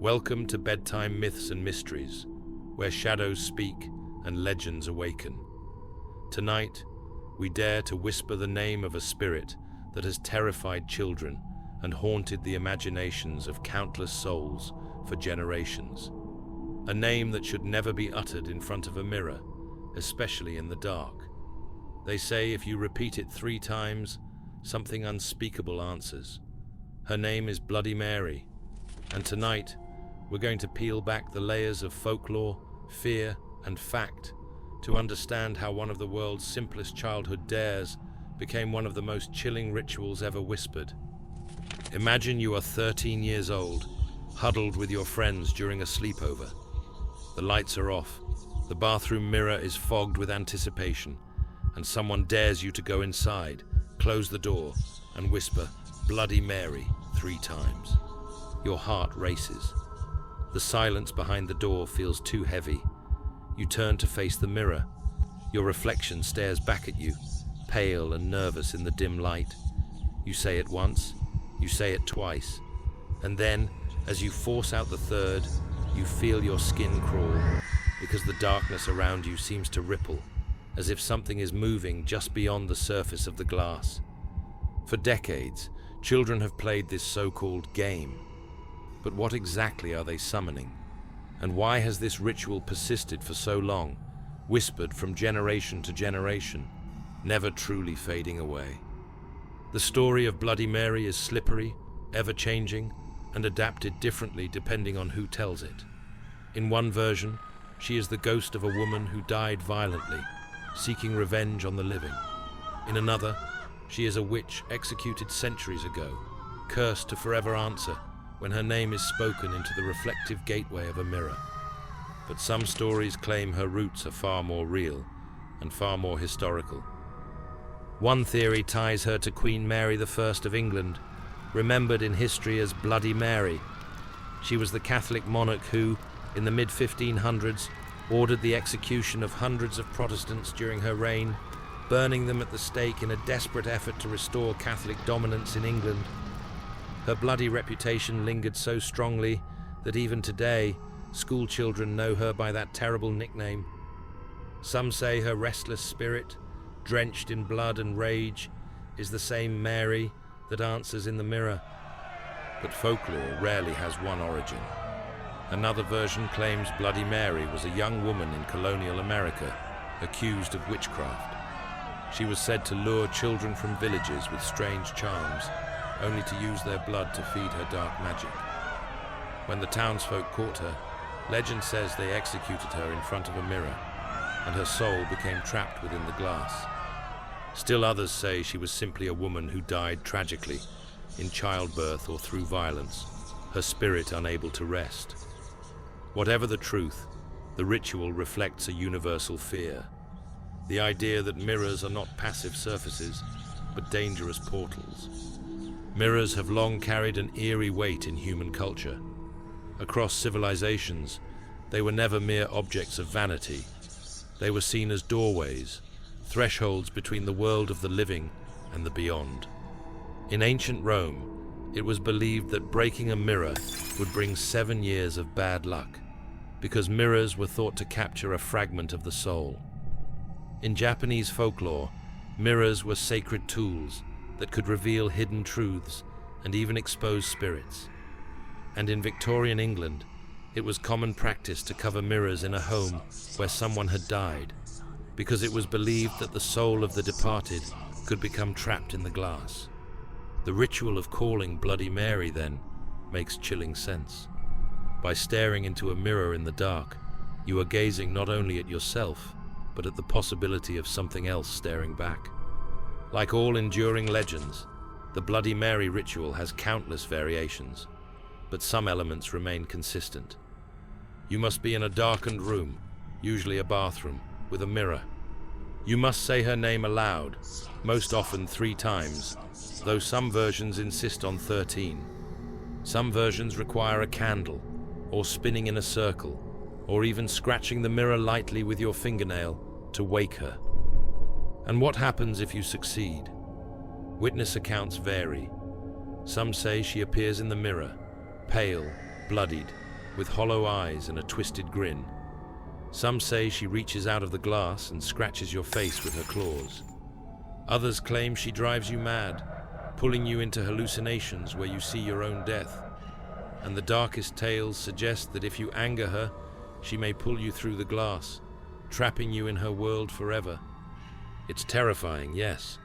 Welcome to Bedtime Myths and Mysteries, where shadows speak and legends awaken. Tonight, we dare to whisper the name of a spirit that has terrified children and haunted the imaginations of countless souls for generations. A name that should never be uttered in front of a mirror, especially in the dark. They say if you repeat it 3 times, something unspeakable answers. Her name is Bloody Mary, and tonight, we're going to peel back the layers of folklore, fear, and fact to understand how one of the world's simplest childhood dares became one of the most chilling rituals ever whispered. Imagine you are 13 years old, huddled with your friends during a sleepover. The lights are off, the bathroom mirror is fogged with anticipation, and someone dares you to go inside, close the door, and whisper, "Bloody Mary," 3 times. Your heart races. The silence behind the door feels too heavy. You turn to face the mirror. Your reflection stares back at you, pale and nervous in the dim light. You say it once, you say it twice, and then, as you force out the 3rd, you feel your skin crawl, because the darkness around you seems to ripple, as if something is moving just beyond the surface of the glass. For decades, children have played this so-called game. But what exactly are they summoning? And why has this ritual persisted for so long, whispered from generation to generation, never truly fading away? The story of Bloody Mary is slippery, ever-changing, and adapted differently depending on who tells it. In one version, she is the ghost of a woman who died violently, seeking revenge on the living. In another, she is a witch executed centuries ago, cursed to forever answer when her name is spoken into the reflective gateway of a mirror. But some stories claim her roots are far more real and far more historical. One theory ties her to Queen Mary I of England, remembered in history as Bloody Mary. She was the Catholic monarch who, in the mid-1500s, ordered the execution of hundreds of Protestants during her reign, burning them at the stake in a desperate effort to restore Catholic dominance in England. Her bloody reputation lingered so strongly that even today, school children know her by that terrible nickname. Some say her restless spirit, drenched in blood and rage, is the same Mary that answers in the mirror. But folklore rarely has one origin. Another version claims Bloody Mary was a young woman in colonial America, accused of witchcraft. She was said to lure children from villages with strange charms, only to use their blood to feed her dark magic. When the townsfolk caught her, legend says they executed her in front of a mirror, and her soul became trapped within the glass. Still others say she was simply a woman who died tragically, in childbirth or through violence, her spirit unable to rest. Whatever the truth, the ritual reflects a universal fear. The idea that mirrors are not passive surfaces, but dangerous portals. Mirrors have long carried an eerie weight in human culture. Across civilizations, they were never mere objects of vanity. They were seen as doorways, thresholds between the world of the living and the beyond. In ancient Rome, it was believed that breaking a mirror would bring 7 years of bad luck, because mirrors were thought to capture a fragment of the soul. In Japanese folklore, mirrors were sacred tools that could reveal hidden truths and even expose spirits. And in Victorian England, it was common practice to cover mirrors in a home where someone had died, because it was believed that the soul of the departed could become trapped in the glass. The ritual of calling Bloody Mary, then, makes chilling sense. By staring into a mirror in the dark, you are gazing not only at yourself, but at the possibility of something else staring back. Like all enduring legends, the Bloody Mary ritual has countless variations, but some elements remain consistent. You must be in a darkened room, usually a bathroom, with a mirror. You must say her name aloud, most often 3 times, though some versions insist on 13. Some versions require a candle, or spinning in a circle, or even scratching the mirror lightly with your fingernail to wake her. And what happens if you succeed? Witness accounts vary. Some say she appears in the mirror, pale, bloodied, with hollow eyes and a twisted grin. Some say she reaches out of the glass and scratches your face with her claws. Others claim she drives you mad, pulling you into hallucinations where you see your own death. And the darkest tales suggest that if you anger her, she may pull you through the glass, trapping you in her world forever. It's terrifying, yes,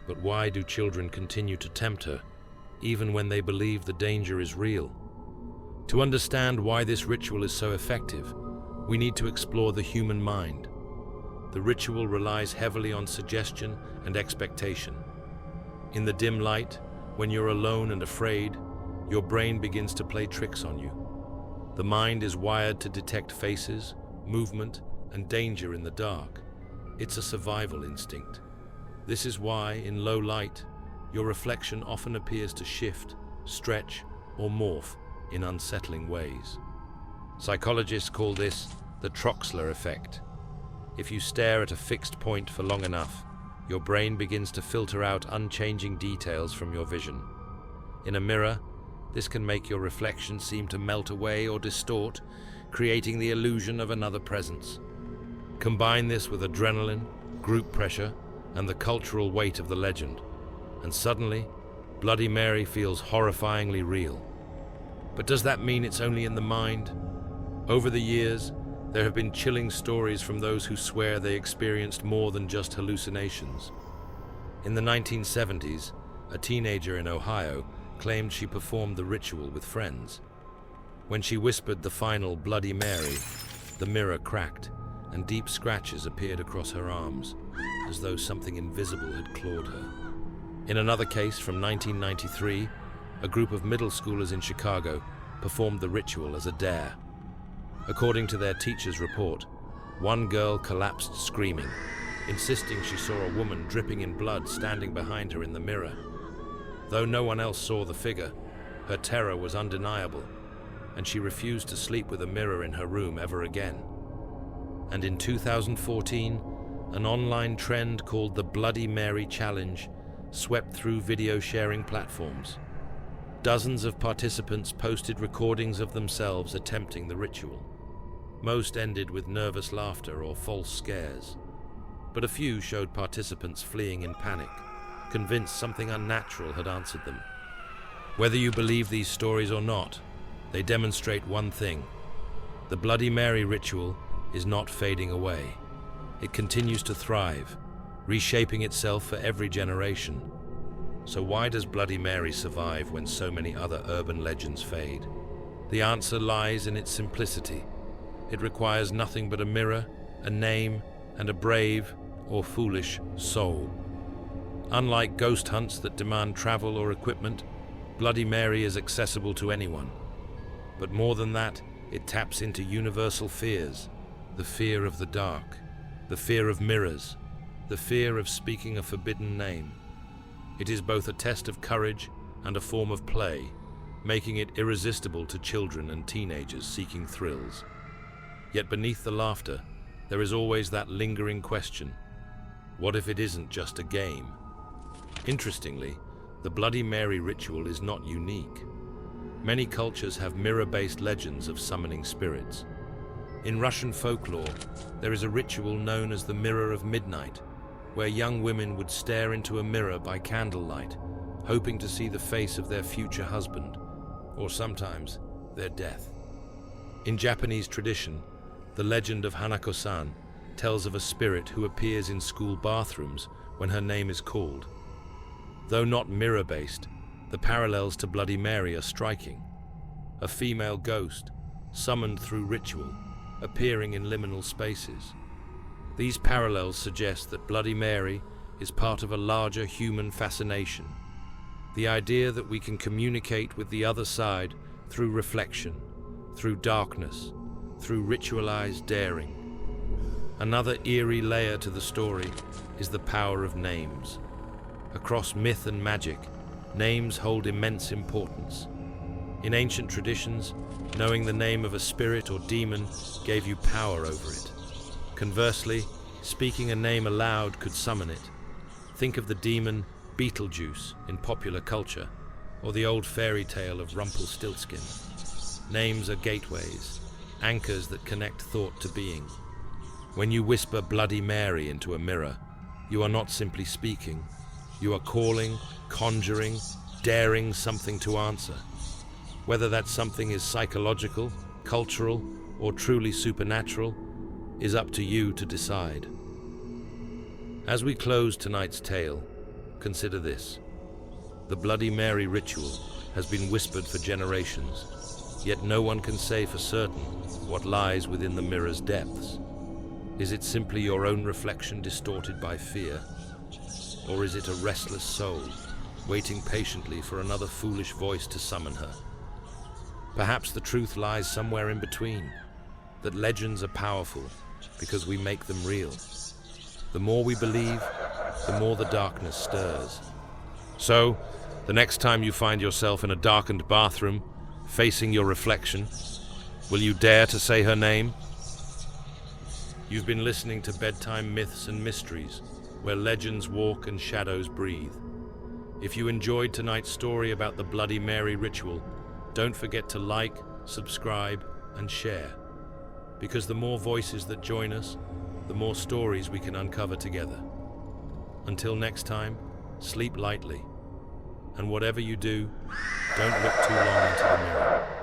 but why do children continue to tempt her, even when they believe the danger is real? To understand why this ritual is so effective, we need to explore the human mind. The ritual relies heavily on suggestion and expectation. In the dim light, when you're alone and afraid, your brain begins to play tricks on you. The mind is wired to detect faces, movement, and danger in the dark. It's a survival instinct. This is why, in low light, your reflection often appears to shift, stretch, or morph in unsettling ways. Psychologists call this the Troxler effect. If you stare at a fixed point for long enough, your brain begins to filter out unchanging details from your vision. In a mirror, this can make your reflection seem to melt away or distort, creating the illusion of another presence. Combine this with adrenaline, group pressure, and the cultural weight of the legend, and suddenly, Bloody Mary feels horrifyingly real. But does that mean it's only in the mind? Over the years, there have been chilling stories from those who swear they experienced more than just hallucinations. In the 1970s, a teenager in Ohio claimed she performed the ritual with friends. When she whispered the final Bloody Mary, the mirror cracked and deep scratches appeared across her arms, as though something invisible had clawed her. In another case from 1993, a group of middle schoolers in Chicago performed the ritual as a dare. According to their teacher's report, one girl collapsed screaming, insisting she saw a woman dripping in blood standing behind her in the mirror. Though no one else saw the figure, her terror was undeniable, and she refused to sleep with a mirror in her room ever again. And in 2014, an online trend called the Bloody Mary Challenge swept through video sharing platforms. Dozens of participants posted recordings of themselves attempting the ritual. Most ended with nervous laughter or false scares, but a few showed participants fleeing in panic, convinced something unnatural had answered them. Whether you believe these stories or not, they demonstrate one thing: the Bloody Mary ritual is not fading away. It continues to thrive, reshaping itself for every generation. So why does Bloody Mary survive when so many other urban legends fade? The answer lies in its simplicity. It requires nothing but a mirror, a name, and a brave or foolish soul. Unlike ghost hunts that demand travel or equipment, Bloody Mary is accessible to anyone. But more than that, it taps into universal fears: the fear of the dark, the fear of mirrors, the fear of speaking a forbidden name. It is both a test of courage and a form of play, making it irresistible to children and teenagers seeking thrills. Yet beneath the laughter, there is always that lingering question: what if it isn't just a game? Interestingly, the Bloody Mary ritual is not unique. Many cultures have mirror-based legends of summoning spirits. In Russian folklore, there is a ritual known as the Mirror of Midnight, where young women would stare into a mirror by candlelight, hoping to see the face of their future husband, or sometimes their death. In Japanese tradition, the legend of Hanako-san tells of a spirit who appears in school bathrooms when her name is called. Though not mirror-based, the parallels to Bloody Mary are striking. A female ghost, summoned through ritual, appearing in liminal spaces. These parallels suggest that Bloody Mary is part of a larger human fascination. The idea that we can communicate with the other side through reflection, through darkness, through ritualized daring. Another eerie layer to the story is the power of names. Across myth and magic, names hold immense importance. In ancient traditions, knowing the name of a spirit or demon gave you power over it. Conversely, speaking a name aloud could summon it. Think of the demon Beetlejuice in popular culture, or the old fairy tale of Rumpelstiltskin. Names are gateways, anchors that connect thought to being. When you whisper Bloody Mary into a mirror, you are not simply speaking. You are calling, conjuring, daring something to answer. Whether that something is psychological, cultural, or truly supernatural is up to you to decide. As we close tonight's tale, consider this. The Bloody Mary ritual has been whispered for generations, yet no one can say for certain what lies within the mirror's depths. Is it simply your own reflection distorted by fear? Or is it a restless soul, waiting patiently for another foolish voice to summon her? Perhaps the truth lies somewhere in between, that legends are powerful because we make them real. The more we believe, the more the darkness stirs. So, the next time you find yourself in a darkened bathroom, facing your reflection, will you dare to say her name? You've been listening to Bedtime Myths and Mysteries, where legends walk and shadows breathe. If you enjoyed tonight's story about the Bloody Mary ritual, don't forget to like, subscribe, and share. Because the more voices that join us, the more stories we can uncover together. Until next time, sleep lightly. And whatever you do, don't look too long into the mirror.